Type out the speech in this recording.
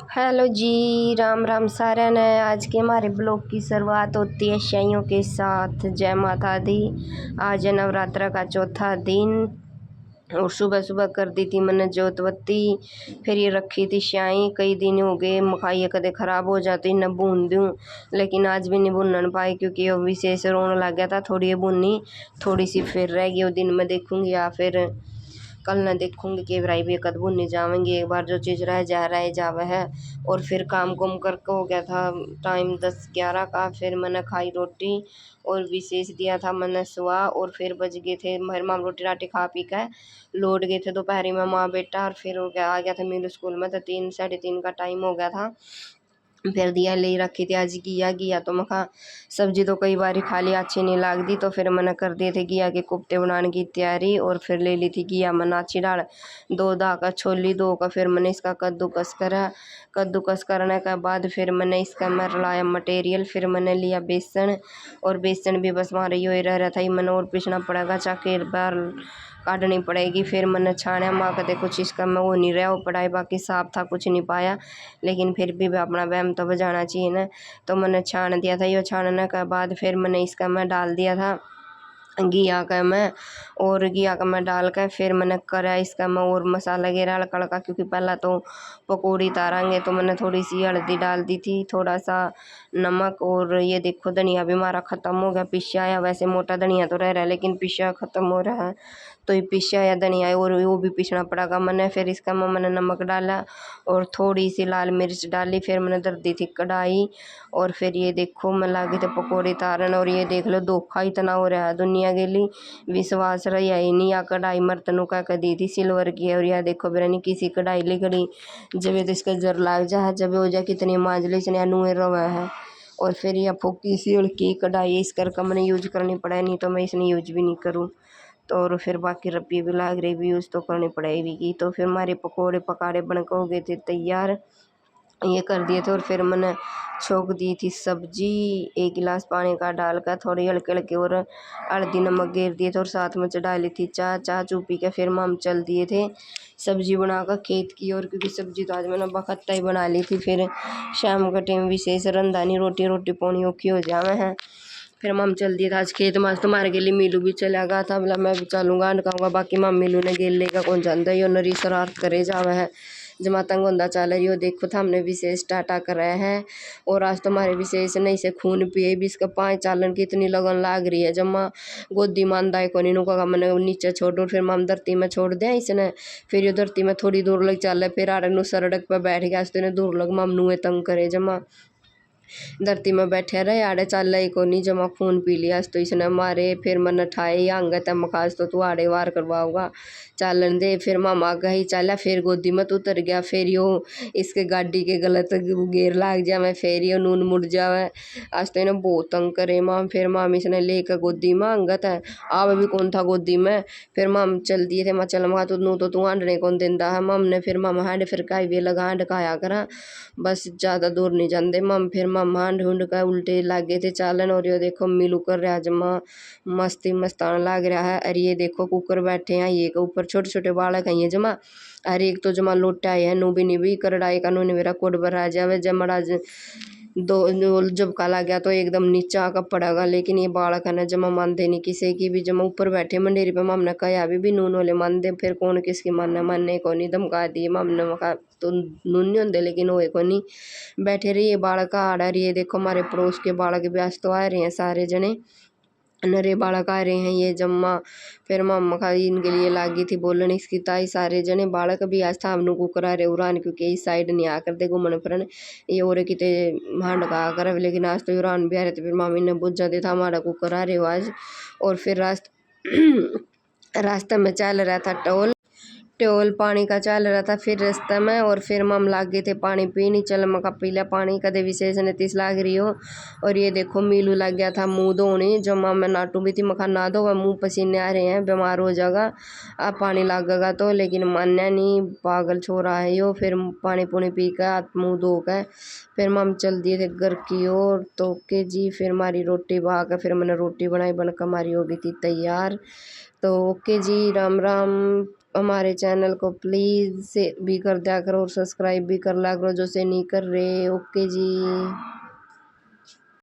Hello जी, राम राम सारे ने। आज के हमारे ब्लॉग की शुरुआत होती है शाइयों के साथ। जय माता दी। आज है नवरात्र का चौथा दिन और सुबह सुबह कर दी थी मैंने जोतवत्ती। फिर ये रखी थी शाई, कई दिन हो गए मखाइया कदे ख़राब हो जाती न भून दूँ, लेकिन आज भी नहीं भूनन पाई क्योंकि वो विशेष रोने लग गया था। थोड़ी ये भुनी, थोड़ी सी फिर रह गई, वो दिन में देखूँगी या फिर कल न देखूँगी कि भाई भी कद भुनने जावेंगे। एक बार जो चीज़ रह जावे है। और फिर काम कुम करके हो गया था टाइम 10-11 का। फिर मैंने खाई रोटी और विशेष दिया था मैंने सुहा। और फिर बज गए थे मेरे माम रोटी राटी खा पी कर लौट गए थे दोपहरी में माँ बेटा। और फिर हो गया आ गया था मीनू स्कूल में, तो 3-3:30 का टाइम हो गया था। फिर दिया ले रखी थी आज घिया तो मैं खा सब्जी तो कई बार खा ली, अच्छी नहीं लगती, तो फिर मैंने कर दिए थे घिया के कोफ्ते बनाने की तैयारी। और फिर ले ली थी घिया मैंने अच्छी डाल 2 दा का छोली 2 का। फिर मैंने इसका कद्दूकस करा। कद्दूकस करने के बाद फिर मैंने इसका मैं रलाया मटेरियल। फिर मैंने लिया बेसन, और बेसन भी बस वहाँ रही रहा था ही मैंने, और पीसना पड़ेगा चाके बार काटनी पड़ेगी। फिर मैंने छाना माँ कहते कुछ इसका मैं वो नहीं रहा वो पढ़ाई, बाकी साफ था कुछ नहीं पाया, लेकिन फिर भी अपना वहम तो बजाना चाहिए ना। तो मैंने छान दिया था। ये छानने के बाद फिर मैंने इसका मैं डाल दिया था घिया का मैं, और घिया का मैं डाल कर फिर मैंने करा इसका मैं और मसाला वगैरह हल्का हल्का, क्योंकि पहला तो पकौड़ी तारेंगे। तो मैंने थोड़ी सी हल्दी डाल दी थी, थोड़ा सा नमक। और ये देखो धनिया भी हमारा ख़त्म हो गया पिसा आया। वैसे मोटा धनिया तो रह रहा है लेकिन पिसा ख़त्म हो रहा है, तो ये पिसा या धनिया है और वो भी पीसना पड़ेगा मैंने। फिर इसका मैंने नमक डाला और थोड़ी सी लाल मिर्च डाली। फिर मैंने धर दी थी कढ़ाई, और फिर ये देखो मैं लागे थे पकौड़े तारन। और ये देख लो धोखा इतना हो रहा है दुनिया के लिए, विश्वास रहा ही नहीं। या कढ़ाई मर्तनों का दी थी सिल्वर की है, और यह देखो बिरयानी किसी कढ़ाई लिखड़ी जब ये तो इसका जर लाग जा है, जब हो जाए कितनी मांझली से नुए रवा है। और फिर यह फूकी सी उल्की कढ़ाई इस करके मैंने यूज करनी पड़ा, नहीं तो मैं इसने यूज भी नहीं करूँ। तो और फिर बाकी रब्बी भी लाग रही भी यूज़ तो करनी पड़ेगी। तो फिर हमारे पकोड़े पकाड़े बनकर हो गए थे तैयार, ये कर दिए थे। और फिर मैंने छोंक दी थी सब्जी 1 गिलास पानी का डालकर, थोड़ी हल्के हल्के और हल्दी नमक गेर दिए थे, और साथ में डाली थी चाह चू पी के फिर हम चल दिए थे सब्जी बनाकर खेत की। और क्योंकि सब्जी तो आज मैंने बखत्ता ही बना ली थी, फिर शाम का टाइम विशेष रंधानी रोटी रोटी पौनी औखी हो जावे हैं। फिर मम चल दिए था आज खेत में। तुम्हारे के लिए मीलू भी चला गया था, बोला मैं भी चलूँगा कहूँगा, बाकी मम मीलू ने गेल लेगा कौन जानता यो नरी शरारत करे जावे है जमा तंग होंदा चल रही हो। देखो था हमने विशेष टाटा कर रहे हैं, और आज तुम्हारे विशेष नहीं से खून पिए भी इसका 5 चालन की इतनी लगन लाग रही है। जमा गोदी मानदा है कोनी नु का मैंने नीचे छोड़, फिर मम धरती में छोड़ दिया इसने। फिर ये धरती में थोड़ी दूर लग चल, फिर आड़े नु सड़क पर बैठ गया, इसने दूर लग मम नुए तंग करे जमा धरती में बैठे रहे आड़े चल रही को नहीं जमा खून पी लिया तो इसने मारे। फिर मन ठाए आंगे तम खास तो तू आड़े वार करवाऊंगा चालन दे। फिर मामा गही चला, फिर गोदी में तो उतर गया। फिर यो इसके गाड़ी के गलत गेर लाग जावे, फिर यो नून मुड़ जावे। आज तो इन्हें बहुत तंग करे माम। फिर माम इसने लेकर गोदी में अंगत है आव भी कौन था गोदी में। फिर माम चल दिए थे मैं चल मगा तो तू आंडने कौन देंदा है मम ने। फिर मामा हैंड फिर काई भी लगा हैंड खाया करा, बस ज़्यादा दूर नहीं जाते मम। फिर मम हांड हुंड का उल्टे लागे थे चालन। और ये देखो मिलू कर रहा जमा मस्ती मस्तान लाग रहा है। अरे ये देखो कुकर बैठे हैं, ये के ऊपर छोटे छोटे बालक हैं ये जमा। अरे एक तो जमा लोटा है नू भी नहीं भी करड़ाई का नून मेरा कोड भरा जावे जमड़ा दो जब काला गया तो एकदम नीचा का पड़ेगा। लेकिन ये बालक है ना जमा मानते नहीं किसी की भी, जमा ऊपर बैठे मंडेरी पे मम ने कहा अभी भी नून वाले मान दे। फिर कौन किसकी मानने को नहीं धमका दिए मम ने मका तो नून नहीं होंगे लेकिन वो को नहीं बैठे रही। ये बालक आ रही है देखो हमारे पड़ोस के बालक भी आज तो आ रहे हैं सारे जने नरे बालक आ रहे हैं ये जम्मा। फिर मम्मा खा इनके लिए लागी थी बोलन इसकी ताई सारे जने बालक भी आज था हमनू को करा रहे उड़ान, क्योंकि इस साइड नहीं आकर दे घूमन फिरन ये और किते हांड का कर। लेकिन आज तो उड़ान भी आ रहे थे, फिर मामी ने बुझा दे था हमारा को करा रहे हो आज। और फिर रास्ते में चल रहा था टोल पानी का चल रहा था फिर रास्ते में। और फिर मम लाग गए थे पानी पीनी, चल मका पी लिया पानी कदे विशेष ने तीस लाग रही हो। और ये देखो मीलू लग गया था मुंह धोने, जो मम में नाटू भी थी मखा ना दो वह मुंह पसीने आ रहे हैं बीमार हो जाएगा अब पानी लागेगा तो। लेकिन मानना नहीं पागल छोरा है यो। फिर पानी पुनी पी कर हाथ मुँह धो कर फिर मम चल दिए थे घर की ओर। तो के जी फिर हमारी रोटी बहा कर फिर मैंने रोटी बनाई बनकर हमारी हो गई थी तैयार। तो ओके जी राम राम। हमारे चैनल को प्लीज़ से भी कर दिया करो और सब्सक्राइब भी कर ला करो जो से नहीं कर रहे। ओके जी।